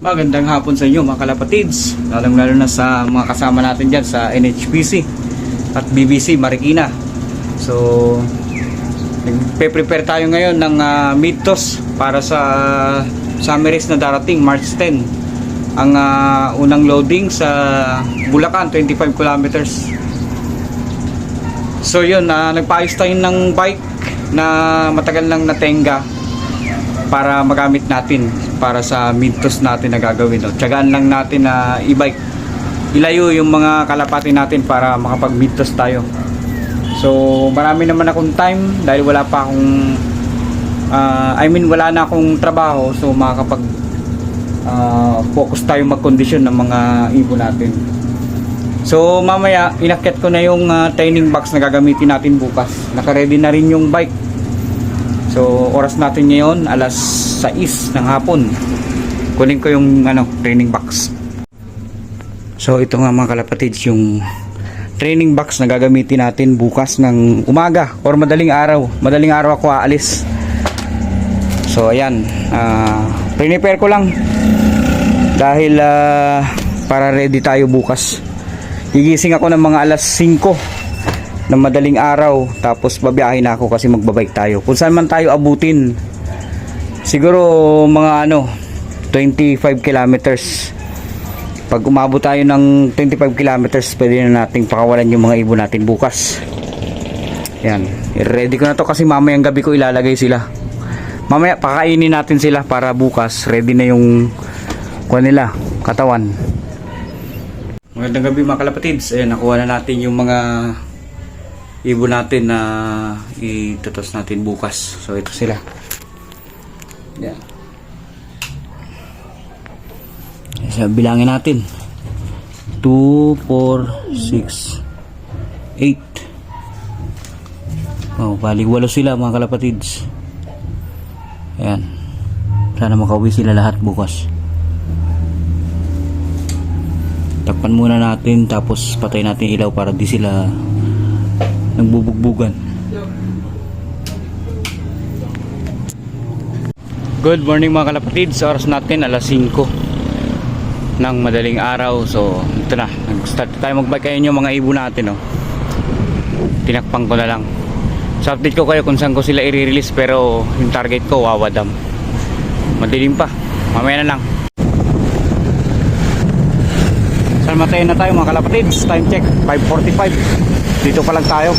Magandang hapon sa inyo mga kalapatids, lalong-lalo na sa mga kasama natin dyan sa NHPC at BBC Marikina. So nagpe-prepare tayo ngayon ng meat toss para sa summer race na darating March 10. Ang unang loading sa Bulacan, 25 kilometers. So yun, nagpaayos tayo ng bike na matagal nang natenga para magamit natin para sa meat toss natin na gagawin. Tiyagaan lang natin na i-bike, ilayo yung mga kalapati natin para makapag meat toss tayo. So marami naman akong time dahil wala pa akong wala na akong trabaho, so makakapag focus tayo magkondisyon ng mga ibon natin. So mamaya inakyat ko na yung training box na gagamitin natin bukas. Naka-ready na rin yung bike. So oras natin ngayon alas 6 ng hapon. Kunin ko yung training box. So ito nga mga kalapatids, yung training box na gagamitin natin bukas ng umaga or madaling araw. Madaling araw ako aalis. So ayan, prepare ko lang dahil para ready tayo bukas. Gigising ako ng mga alas 5 ng madaling araw, tapos babiyahin na ako kasi magbabike tayo. Kung saan man tayo abutin, siguro mga 25 kilometers. Pag umabot tayo ng 25 kilometers, pwede na nating pakawalan yung mga ibon natin bukas. Yan, ready ko na to kasi mamayang gabi ko ilalagay sila. Mamaya pakainin natin sila para bukas ready na yung nila, katawan. Magandang gabi mga kalapatids. Ayan, nakuha na natin yung mga ibon natin na itutos natin bukas. So ito sila. Yan. So, bilangin natin. 2, 4, 6, 8. Oh, bali 8 sila mga kalapatids. Ayan. Sana makauwi sila lahat bukas. Takpan muna natin, tapos patay natin ilaw para di sila nagbubugbugan. Good morning mga kalapatids. Oras natin alas 5 ng madaling araw. So ito na, nag-start tayo magbike. Ayun yung mga ibon natin, tinakpang ko na lang. So update ko kayo kung saan ko sila i-release, pero yung target ko Wawa Dam. Madilim pa, mamaya na lang. Saan matayin na tayo mga kalapatids? Time check 5:45. Dito pa lang tayo.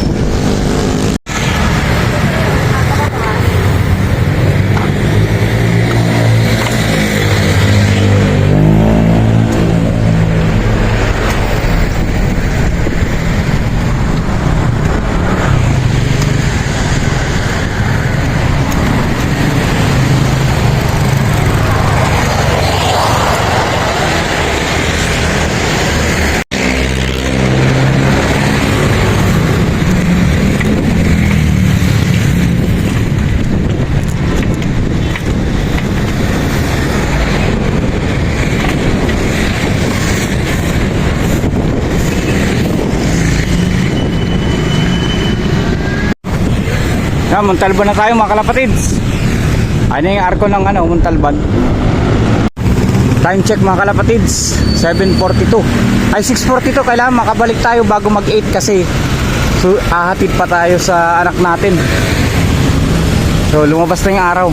Montalban na tayo mga kalapatids. Ano yung arko ng Montalban. Time check mga kalapatids 7:42. Ay 6:42. Kailangan makabalik tayo bago mag 8 kasi ahatid pa tayo sa anak natin. So lumabas na yung araw.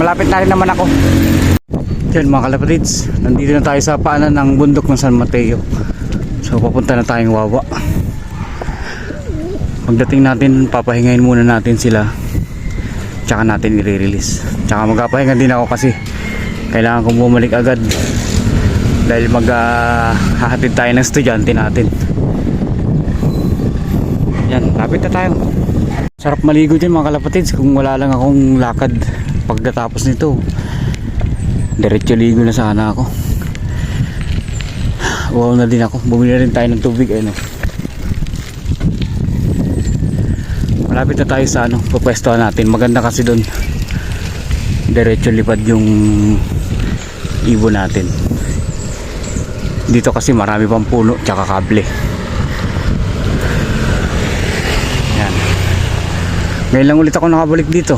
Malapit na rin naman ako. Yan mga kalapatids, nandito na tayo sa paanan ng bundok ng San Mateo. So papunta na tayong Wawa. Pagdating natin, papahingayin muna natin sila, tsaka natin i-release. Tsaka magpapahinga din ako kasi kailangan kong bumalik agad dahil maghahatid tayo ng estudyante natin. Yan, lapit na tayo. Sarap maligo dyan mga kalapatids kung wala lang akong lakad pagkatapos nito. Diretso ligo na sana ako. Wow na din ako. Bumili rin tayo ng tubig. Malapit na tayo sa pupwestuhan natin. Maganda kasi doon, diretso lipad yung ibon natin. Dito kasi marami pang puno tsaka kable. Yan. Ngayon lang ulit ako nakabalik dito.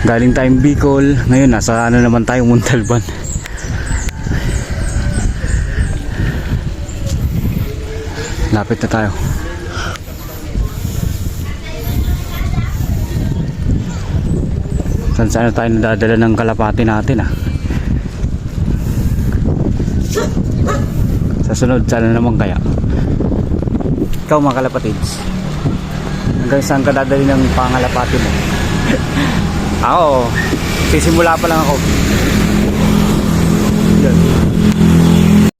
Galing tayong Bicol, ngayon nasa naman tayo, Montalban. Lapit na tayo. Saan tayo nadadala ng kalapati natin ah. Sa sunod, sana naman kaya. Ikaw mga kalapatids, hanggang saan ka dadali ng pangalapati mo? Ako, sisimula pa lang ako.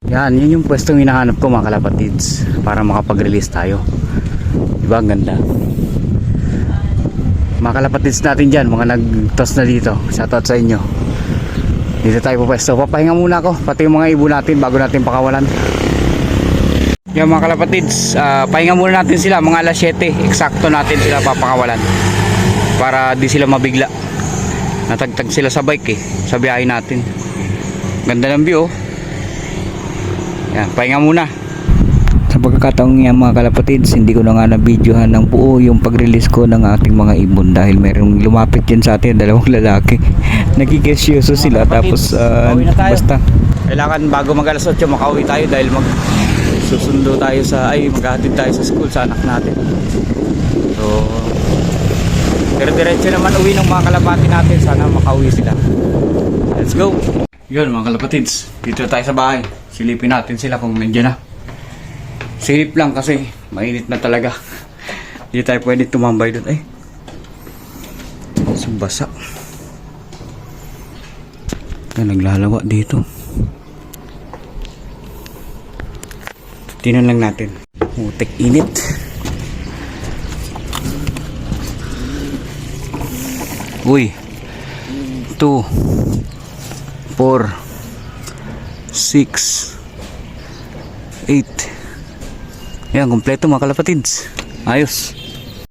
Yan yung pwestong hinahanap ko mga kalapatids, para makapag-release tayo. Diba ang ganda? Mga kalapatids natin dyan, mga nag-toss na dito, shoutout sa inyo. Dito tayo pupwesto. Papahinga muna ako, pati yung mga ibon natin bago natin pakawalan. Yan mga kalapatids, pahinga muna natin sila, mga alas 7 eksakto natin sila papakawalan, para di sila mabigla. Natagtag sila sa bike sa biyahe natin. Ganda ng view. Yan, pahinga muna. Sa pagkakataong yan mga kalapatids, hindi ko na nga na-videohan ng buo yung pag-release ko ng ating mga ibon dahil mayroong lumapit yan sa atin, dalawang lalaki. Nagkikesyoso sila, tapos basta kailangan bago mag alas 8 makauwi tayo dahil susundo tayo maghahatid tayo sa school sa anak natin. So pero diretso naman uwi ng mga kalapati natin, sana makauwi sila. Let's go. Yun mga kalapatids, dito tayo sa bahay, silipin natin sila kung nandiyan na. Silip lang kasi mainit na talaga. Hindi tayo pwede tumambay doon. Ay, subasa. Naglalawa dito. Tinan lang natin. Mutik init. Uy. 2 4 6 8. Yan, kompleto mga kalapatids. Ayos.